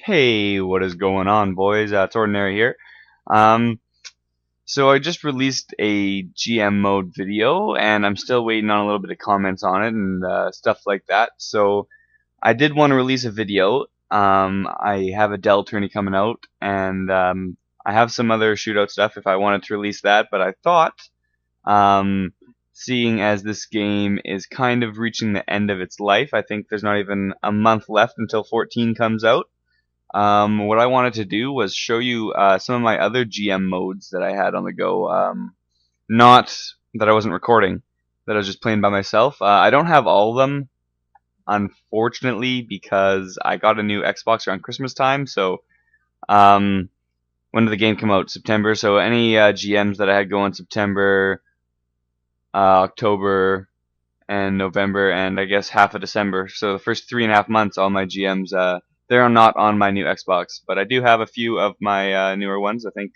Hey, what is going on, boys? It's Ordinary here. Um, so I just released a GM mode video, and I'm still waiting on a little bit of comments on it and stuff like that. So I did want to release a video. I have a Dell tourney coming out, and I have some other shootout stuff if I wanted to release that. But I thought, um, seeing as this game is kind of reaching the end of its life, I think there's not even a month left until 14 comes out. What I wanted to do was show you some of my other GM modes that I had on the go. Not that I wasn't recording, that I was just playing by myself. I don't have all of them, unfortunately, because I got a new Xbox around Christmas time. So, when did the game come out? September. So any GMs that I had going September, October, and November, and I guess half of December. So the first 3.5 months, all my GMs, they're not on my new Xbox, but I do have a few of my newer ones. I think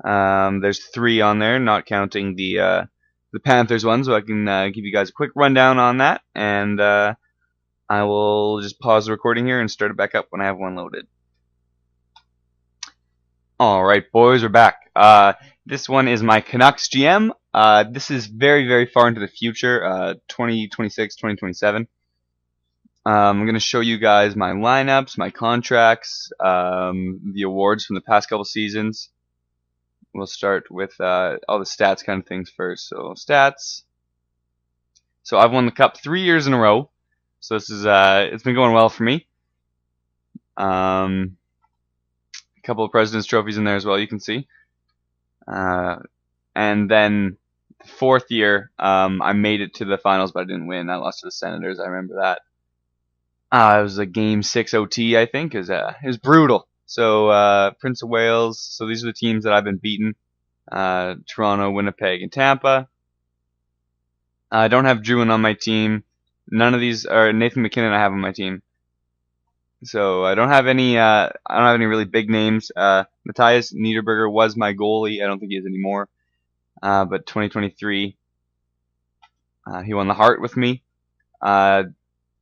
there's 3 on there, not counting the Panthers one. So I can give you guys a quick rundown on that, and I will just pause the recording here and start it back up when I have one loaded. All right, boys, we're back. This one is my Canucks GM. This is very, very far into the future, 2026, 2027. I'm going to show you guys my lineups, my contracts, the awards from the past couple seasons. We'll start with all the stats kind of things first. So stats. So I've won the cup 3 years in a row. So this is it's been going well for me. A couple of President's trophies in there as well, you can see. And then the 4th year, I made it to the finals, but I didn't win. I lost to the Senators. I remember that. It was a game 6 OT, I think. It was brutal. So Prince of Wales. So these are the teams that I've been beaten. Toronto, Winnipeg, and Tampa. I don't have Druin on my team. None of these are Nathan McKinnon I have on my team. So I don't have any. I don't have any really big names. Matthias Niederberger was my goalie. I don't think he is anymore. But 2023, he won the Hart with me.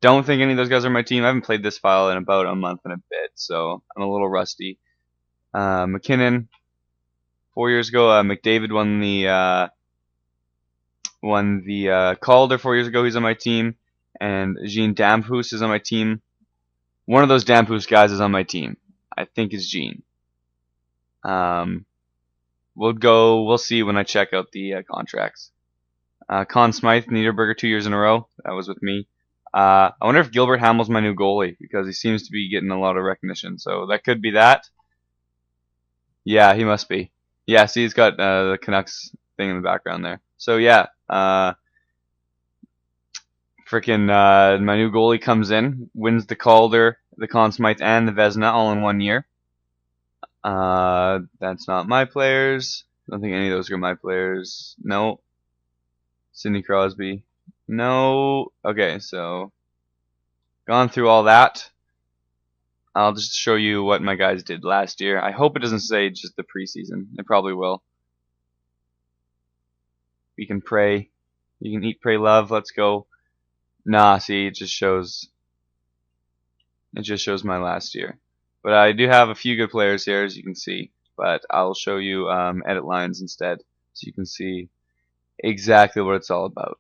Don't think any of those guys are my team. I haven't played this file in about a month and a bit, so I'm a little rusty. McKinnon, 4 years ago. McDavid won the Calder 4 years ago. He's on my team, and Jean Damphus is on my team. One of those Damphus guys is on my team. I think it's Jean. We'll see when I check out the contracts. Conn Smythe, Niederberger 2 years in a row. That was with me. I wonder if Gilbert Hamel's my new goalie, because he seems to be getting a lot of recognition. So that could be that. Yeah, he must be. Yeah, see, he's got the Canucks thing in the background there. So yeah, my new goalie comes in, wins the Calder, the Conn Smythe, and the Vezina all in 1 year. That's not my players. I don't think any of those are my players. No. Sidney Crosby. No. Okay, so gone through all that. I'll just show you what my guys did last year. I hope it doesn't say just the preseason. It probably will. We can pray. You can eat, pray, love. Let's go. Nah, see, it just shows my last year. But I do have a few good players here, as you can see. But I'll show you edit lines instead, so you can see exactly what it's all about.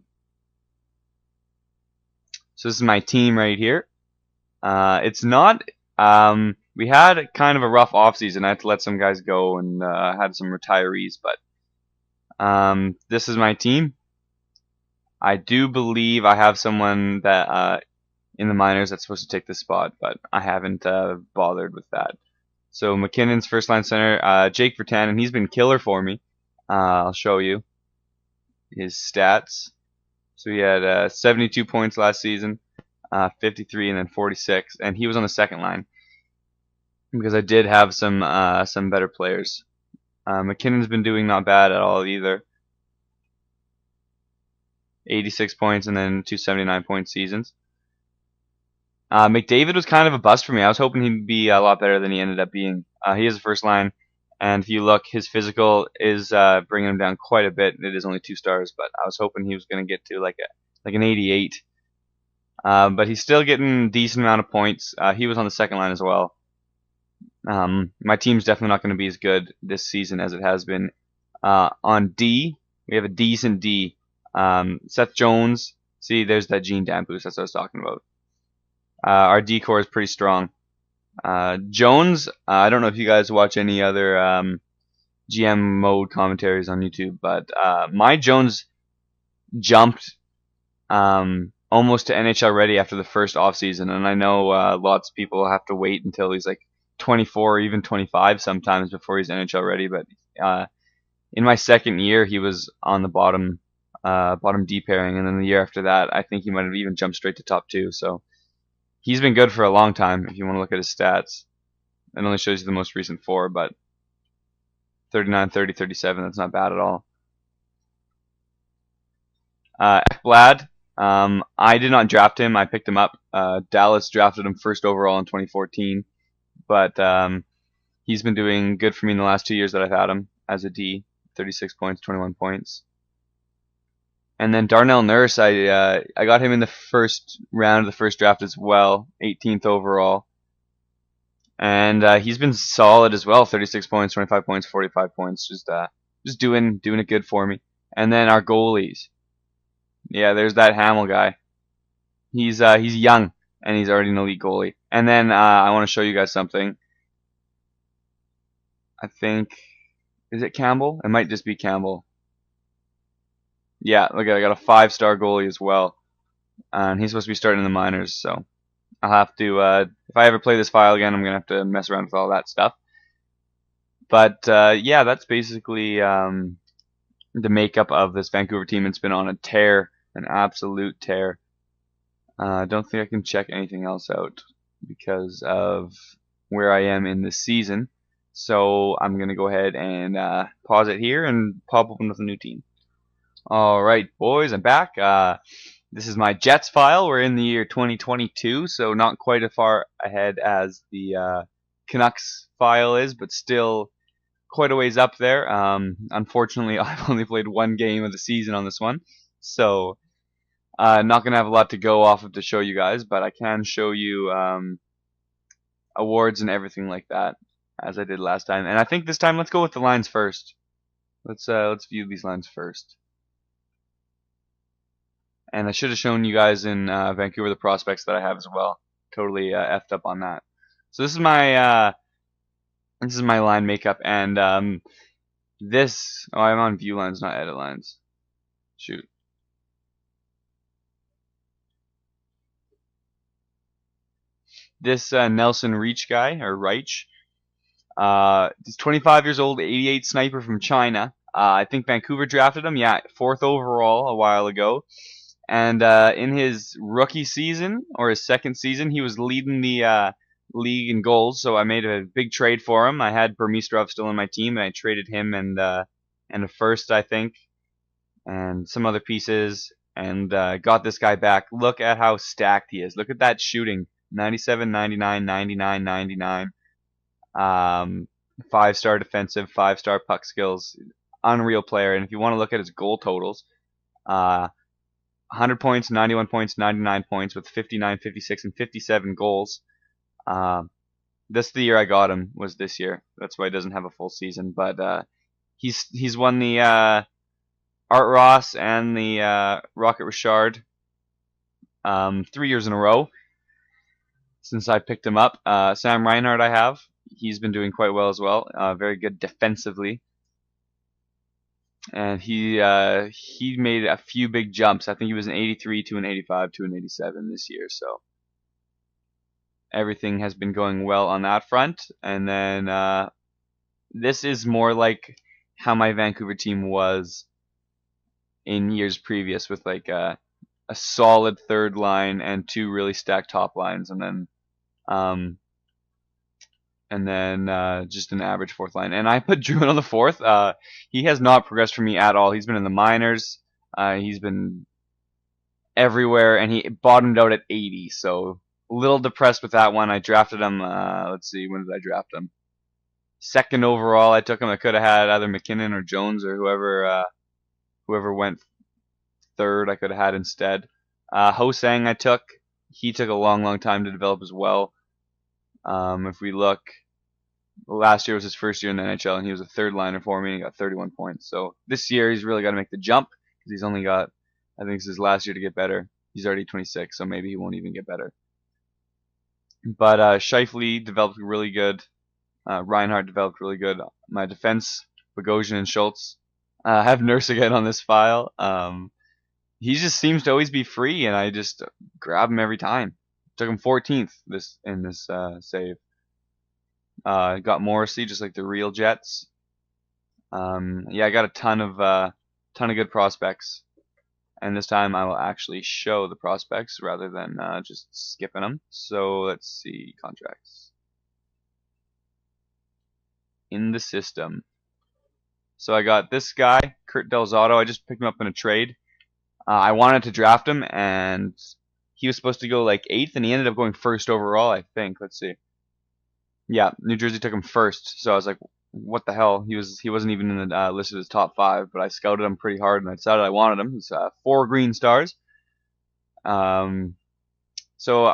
So this is my team right here. It's not. We had kind of a rough offseason. I had to let some guys go and had some retirees, but this is my team. I do believe I have someone that in the minors that's supposed to take this spot, but I haven't bothered with that. So McKinnon's first line center, Jake Virtanen, he's been killer for me. I'll show you his stats. So he had 72 points last season, 53, and then 46, and he was on the second line because I did have some better players. McKinnon's been doing not bad at all either. 86 points and then 279 point seasons. McDavid was kind of a bust for me. I was hoping he'd be a lot better than he ended up being. He is a first line, and if you look, his physical is bringing him down quite a bit. It is only 2 stars, but I was hoping he was going to get to like an 88. But he's still getting a decent amount of points. He was on the second line as well. My team's definitely not going to be as good this season as it has been. On D, we have a decent D. Seth Jones. See, there's that Gene Dampoose. That's what I was talking about. Our D core is pretty strong. Jones, I don't know if you guys watch any other GM mode commentaries on YouTube, but my Jones jumped almost to NHL ready after the first offseason, and I know lots of people have to wait until he's like 24 or even 25 sometimes before he's NHL ready, but in my second year he was on the bottom D pairing, and then the year after that I think he might have even jumped straight to top 2, so he's been good for a long time if you want to look at his stats. It only shows you the most recent 4, but 39, 30, 37, that's not bad at all. Ekblad, I did not draft him. I picked him up. Dallas drafted him first overall in 2014, but he's been doing good for me in the last 2 years that I've had him as a D. 36 points, 21 points. And then Darnell Nurse, I got him in the first round of the first draft as well, 18th overall. And he's been solid as well, 36 points, 25 points, 45 points, just doing it good for me. And then our goalies. Yeah, there's that Hamill guy. He's young and he's already an elite goalie. And then I want to show you guys something. I think, is it Campbell? It might just be Campbell. Yeah, look, I got a 5-star goalie as well, and he's supposed to be starting in the minors. So I'll have to, if I ever play this file again, I'm gonna have to mess around with all that stuff. But yeah, that's basically the makeup of this Vancouver team. It's been on a tear, an absolute tear. I don't think I can check anything else out because of where I am in this season. So I'm going to go ahead and pause it here and pop open with a new team. Alright, boys, I'm back. This is my Jets file. We're in the year 2022, so not quite as far ahead as the Canucks file is, but still quite a ways up there. Unfortunately, I've only played one game of the season on this one, so not going to have a lot to go off of to show you guys, but I can show you awards and everything like that, as I did last time. And I think this time let's go with the lines first. Let's view these lines first. And I should have shown you guys in Vancouver the prospects that I have as well. Totally effed up on that. So this is my line makeup, and I'm on view lines, not edit lines. Shoot. This Nelson Reich guy, or Reich, he's 25 years old, 88 sniper from China. I think Vancouver drafted him, yeah, 4th overall a while ago. And in his rookie season, or his second season, he was leading the league in goals, so I made a big trade for him. I had Burmistrov still on my team, and I traded him and a first, I think, and some other pieces, and got this guy back. Look at how stacked he is. Look at that shooting. 97, 99, 99, 99. 5-star defensive, 5-star puck skills. Unreal player. And if you want to look at his goal totals, 100 points, 91 points, 99 points with 59, 56, and 57 goals. This the year I got him, was this year. That's why he doesn't have a full season. But he's won the Art Ross and the Rocket Richard 3 years in a row since I picked him up. Sam Reinhart I have. He's been doing quite well as well. Very good defensively. And he made a few big jumps. I think he was an 83 to an 85 to an 87 this year. So everything has been going well on that front. And then this is more like how my Vancouver team was in years previous, with like a solid third line and 2 really stacked top lines, and then just an average fourth line. And I put Druin on the fourth. He has not progressed for me at all. He's been in the minors. He's been everywhere, and he bottomed out at 80. So a little depressed with that one. I drafted him. Let's see, when did I draft him? 2nd overall. I took him. I could have had either McKinnon or Jones or whoever went 3rd. I could have had instead. Ho-Sang I took. He took a long time to develop as well. If we look, last year was his first year in the NHL, and he was a third liner for me, and he got 31 points. So this year he's really got to make the jump, because he's only got, I think it's his last year to get better. He's already 26, so maybe he won't even get better. But Scheifele developed really good. Reinhardt developed really good. My defense, Bogosian and Schultz. I have Nurse again on this file. He just seems to always be free, and I just grab him every time. Took him 14th in this save. Got Morrissey, just like the real Jets. Yeah, I got a ton of good prospects, and this time I will actually show the prospects rather than just skipping them. So let's see, contracts in the system. So I got this guy, Kurt Delzato. I just picked him up in a trade. I wanted to draft him, and he was supposed to go like 8th, and he ended up going 1st overall, I think. Let's see. Yeah, New Jersey took him 1st, so I was like, what the hell? He wasn't even in the listed as top 5, but I scouted him pretty hard, and I decided I wanted him. He's 4 green stars. So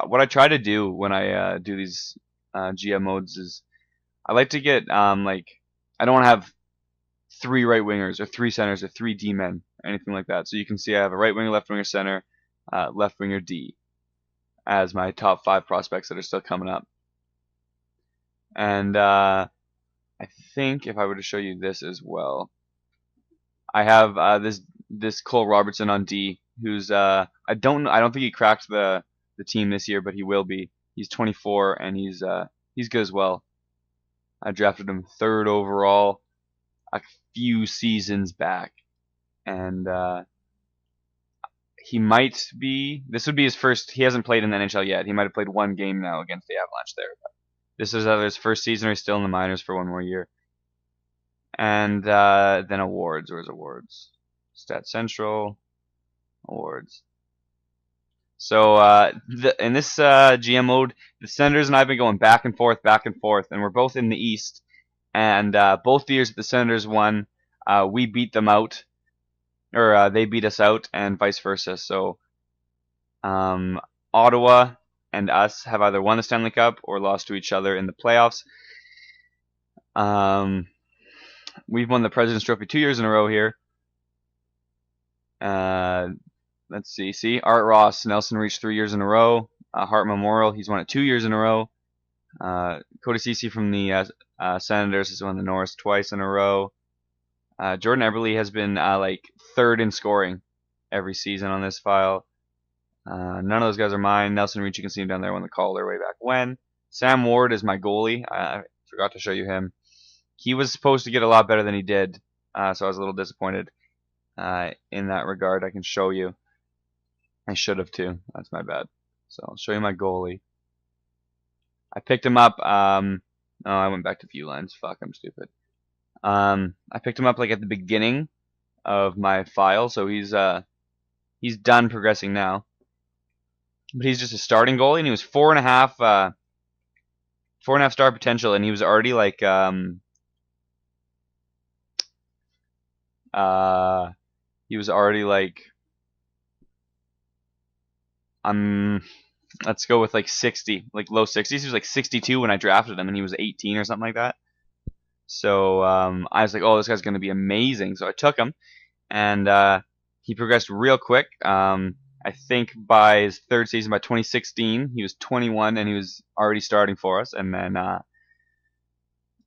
what I try to do when I do these GM modes is I like to get like, I don't want to have 3 right wingers or 3 centers or 3 D men or anything like that. So you can see I have a right winger, left winger, center, left winger, D as my top 5 prospects that are still coming up. And I think if I were to show you this as well, I have this Cole Robertson on D, who's I don't think he cracked the team this year, but he will be. He's 24 and he's good as well. I drafted him 3rd overall a few seasons back, and he might be. This would be his first. He hasn't played in the NHL yet. He might have played 1 game now against the Avalanche there. But this is either his first season or he's still in the minors for 1 more year. And then awards. Where's awards? Stat Central. Awards. So in this GM mode, the Senators and I have been going back and forth, and we're both in the East. And both the years that the Senators won, we beat them out, or they beat us out, and vice versa. So Ottawa and us have either won the Stanley Cup or lost to each other in the playoffs. We've won the President's Trophy 2 years in a row here. Let's see. See, Art Ross, Nelson reached 3 years in a row. Hart Memorial, he's won it 2 years in a row. Cody Ceci from the Senators has won the Norris twice in a row. Jordan Eberle has been like 3rd in scoring every season on this file. None of those guys are mine. Nelson Reach, you can see him down there, won the Calder way back when. Sam Ward is my goalie. I forgot to show you him. He was supposed to get a lot better than he did, so I was a little disappointed in that regard. I can show you. I should have too. That's my bad. So I'll show you my goalie. I picked him up. Oh, I went back to view lines. Fuck, I'm stupid. I picked him up like at the beginning of my file, so he's done progressing now. But he's just a starting goalie, and he was 4.5 star potential, and he was already like let's go with like 60, like low 60s. He was like 62 when I drafted him, and he was 18 or something like that. So I was like, oh, this guy's going to be amazing. So I took him, and he progressed real quick. I think by his 3rd season, by 2016, he was 21, and he was already starting for us. And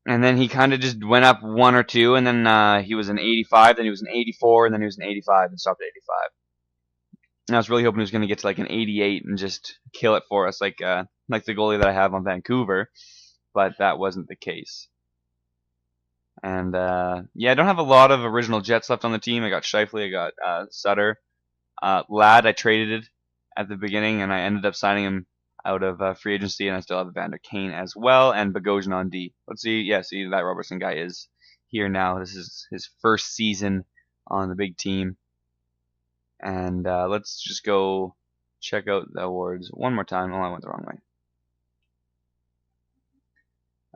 then he kind of just went up 1 or 2, and then he was an 85, then he was an 84, and then he was an 85, and stopped at 85. And I was really hoping he was going to get to like an 88 and just kill it for us, like the goalie that I have on Vancouver, but that wasn't the case. And yeah, I don't have a lot of original Jets left on the team. I got Scheifele, I got Sutter. Ladd I traded at the beginning, and I ended up signing him out of free agency, and I still have Evander Kane as well, and Bogosian on D. Let's see, yeah, see that Robertson guy is here now. This is his 1st season on the big team. And let's just go check out the awards one more time. Oh, I went the wrong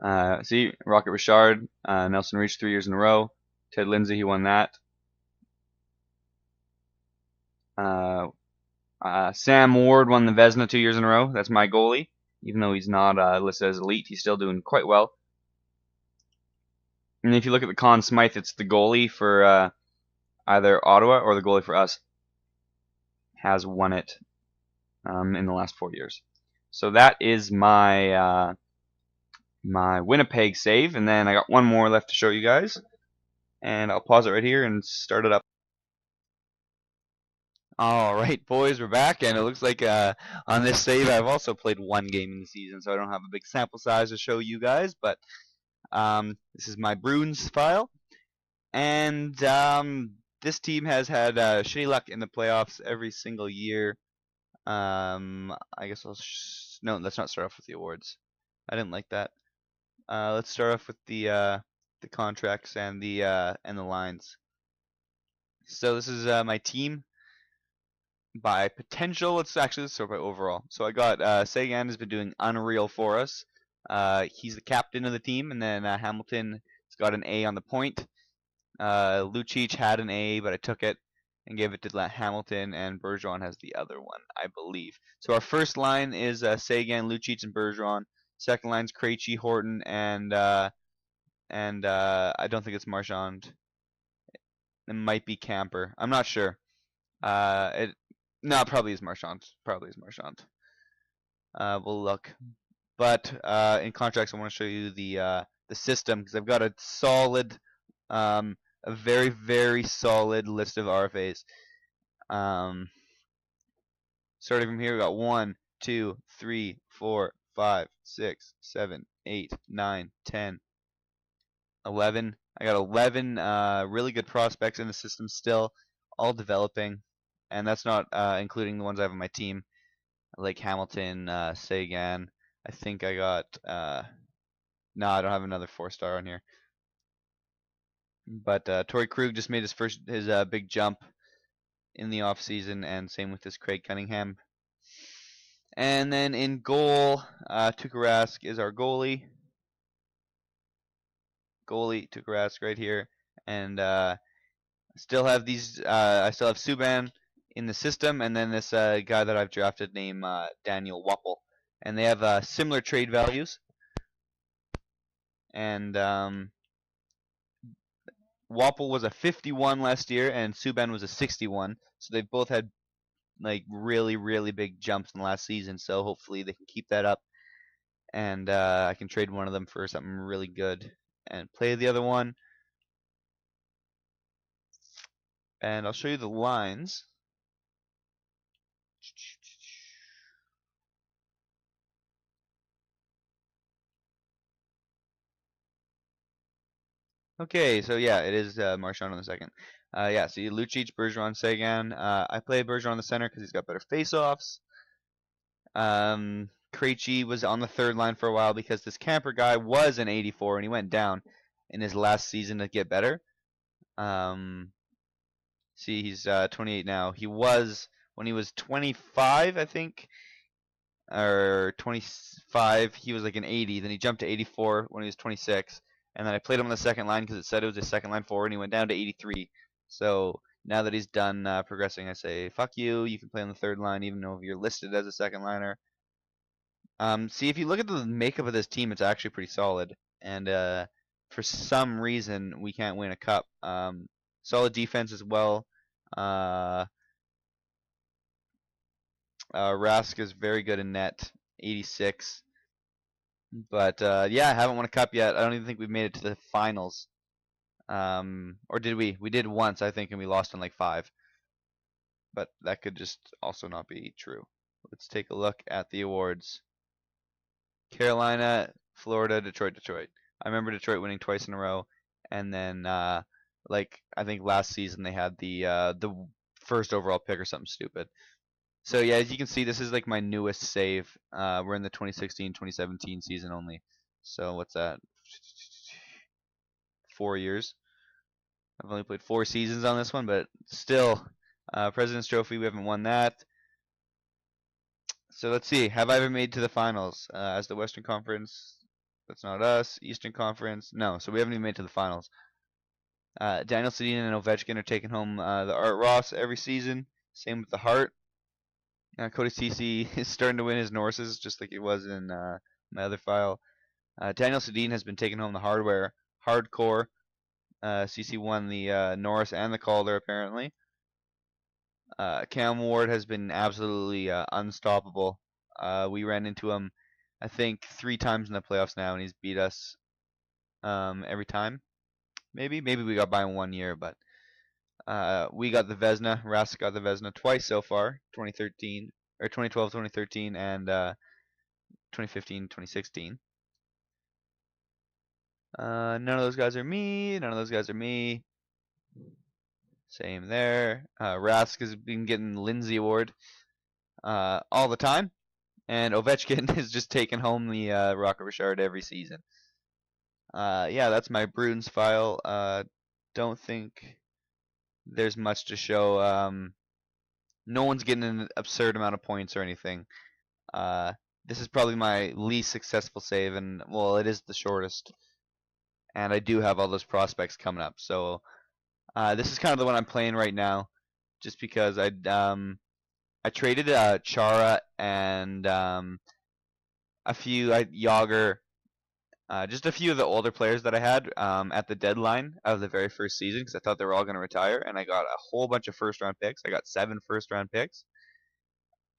way. See, Rocket Richard, Nelson Reach 3 years in a row. Ted Lindsay, he won that. Sam Ward won the Vezina 2 years in a row. That's my goalie. Even though he's not listed as elite, he's still doing quite well. And if you look at the Conn Smythe, it's the goalie for either Ottawa or the goalie for us has won it in the last 4 years. So that is my Winnipeg save, and then I got one more left to show you guys, and I'll pause it right here and start it up. All right, boys, we're back, and it looks like on this save I've also played one game in the season, so I don't have a big sample size to show you guys, but this is my Bruins file, and this team has had shitty luck in the playoffs every single year. I guess no, let's not start off with the awards. I didn't like that. Let's start off with the contracts and the lines. So this is my team by potential. Let's start by overall. So I got Sagan has been doing unreal for us. He's the captain of the team, and then Hamilton has got an A on the point. Lucic had an A, but I took it and gave it to Hamilton, and Bergeron has the other one, I believe. So our first line is Sagan, Lucic, and Bergeron. Second line's Krejci, Horton, and I don't think it's Marchand. It might be Camper. I'm not sure. It no, it probably is Marchand. Probably is Marchand. We'll look. But in contracts, I want to show you the system because I've got a solid, a very very solid list of RFAs. Starting from here, we got 1, 2, 3, 4, 5, 6, 7, 8, 9, 10, 11. I got 11 really good prospects in the system still, all developing, and that's not including the ones I have on my team, like Hamilton, Sagan. I think I got no, I don't have another 4-star on here. But Torrey Krug just made his big jump in the off season, and same with this Craig Cunningham. And then in goal, Tuukka Rask is our goalie. Tuukka Rask right here, and still have these. I still have Subban in the system, and then this guy that I've drafted named Daniel Wapple, and they have similar trade values. And Wapple was a 51 last year, and Subban was a 61. So they've both had like really, really big jumps in the last season. So hopefully they can keep that up, and I can trade one of them for something really good and play the other one. And I'll show you the lines. Okay, so yeah, it is Marchand on the second. Yeah, so you Lucic, Bergeron, Sagan. I play Bergeron on the center because he's got better face-offs. Krejci was on the third line for a while because this Camper guy was an 84 and he went down in his last season to get better. See, he's 28 now. He was when he was 25, I think, or 25. He was like an 80. Then he jumped to 84 when he was 26. And then I played him on the second line because it said it was a second line forward, and he went down to 83. So now that he's done progressing, I say, fuck you. You can play on the third line, even though you're listed as a second liner. See, if you look at the makeup of this team, it's actually pretty solid. And for some reason, we can't win a cup. Solid defense as well. Rask is very good in net, 86. But yeah, I haven't won a cup yet. I don't even think we've made it to the finals. Or did we? We did once, I think, and we lost in like 5. But that could just also not be true. Let's take a look at the awards. Carolina, Florida, Detroit, Detroit. I remember Detroit winning twice in a row, and then like I think last season they had the first overall pick or something stupid. So yeah, as you can see, this is like my newest save. We're in the 2016-2017 season only. So what's that? 4 years. I've only played 4 seasons on this one, but still, President's Trophy, we haven't won that. So let's see. Have I ever made to the finals? As the Western Conference, that's not us. Eastern Conference, no. So we haven't even made to the finals. Daniel Sedin and Ovechkin are taking home the Art Ross every season. Same with the Hart. Cody Ceci is starting to win his Norses, just like he was in my other file. Daniel Sedin has been taking home the hardware hardcore. CC won the Norris and the Calder apparently. Cam Ward has been absolutely unstoppable. We ran into him, I think, 3 times in the playoffs now, and he's beat us every time. Maybe we got by in 1 year, but we got the Vezina. Rask got the Vezina twice so far, 2013 or 2012, 2013, and 2015, 2016. None of those guys are me. None of those guys are me. Same there. Rask has been getting Lindsay Award all the time, and Ovechkin has just taken home the Rocket Richard every season. Yeah, that's my Bruins file. Don't think there's much to show. No one's getting an absurd amount of points or anything. This is probably my least successful save, and well, it is the shortest. And I do have all those prospects coming up, so this is kind of the one I'm playing right now, just because I traded Chara and a few Yager, just a few of the older players that I had at the deadline of the very first season because I thought they were all going to retire, and I got a whole bunch of first-round picks. I got 7 first-round picks,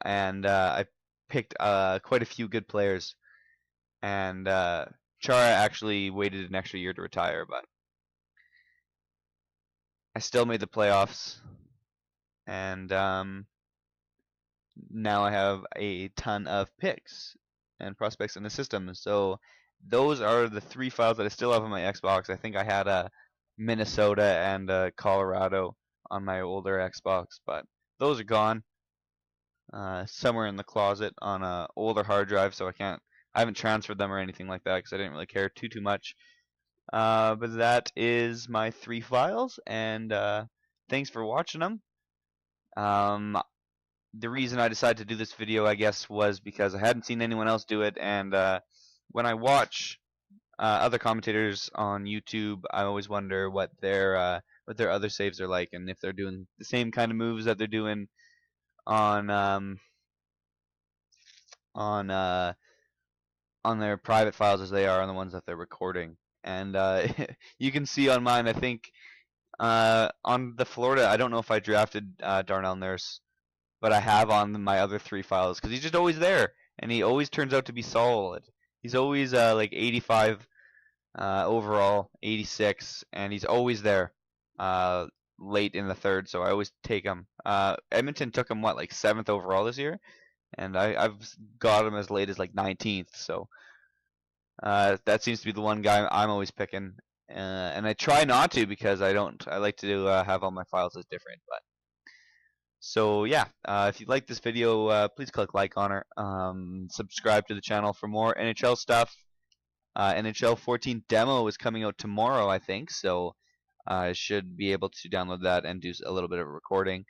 and I picked quite a few good players. And Chara actually waited an extra year to retire, but I still made the playoffs, and now I have a ton of picks and prospects in the system. So those are the 3 files that I still have on my Xbox. I think I had a Minnesota and a Colorado on my older Xbox, but those are gone. Somewhere in the closet on a older hard drive, so I haven't transferred them or anything like that because I didn't really care too much. But that is my 3 files, and thanks for watching them. The reason I decided to do this video, I guess, was because I hadn't seen anyone else do it, and when I watch other commentators on YouTube, I always wonder what their other saves are like, and if they're doing the same kind of moves that they're doing on their private files as they are on the ones that they're recording. And you can see on mine, I think on the Florida, I don't know if I drafted Darnell Nurse, but I have on my other 3 files because he's just always there, and he always turns out to be solid. He's always like 85 overall, 86, and he's always there late in the 3rd, so I always take him. Edmonton took him, what, like 7th overall this year? And I've got him as late as like 19th, so that seems to be the one guy I'm always picking. And I try not to because I like to have all my files as different, but so yeah, if you like this video, please click like on it. Subscribe to the channel for more NHL stuff. NHL 14 demo is coming out tomorrow, I think, so I should be able to download that and do a little bit of recording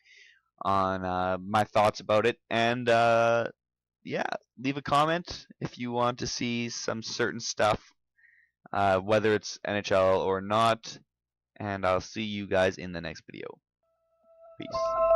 on my thoughts about it. And yeah, leave a comment if you want to see some certain stuff, whether it's NHL or not. And I'll see you guys in the next video. Peace.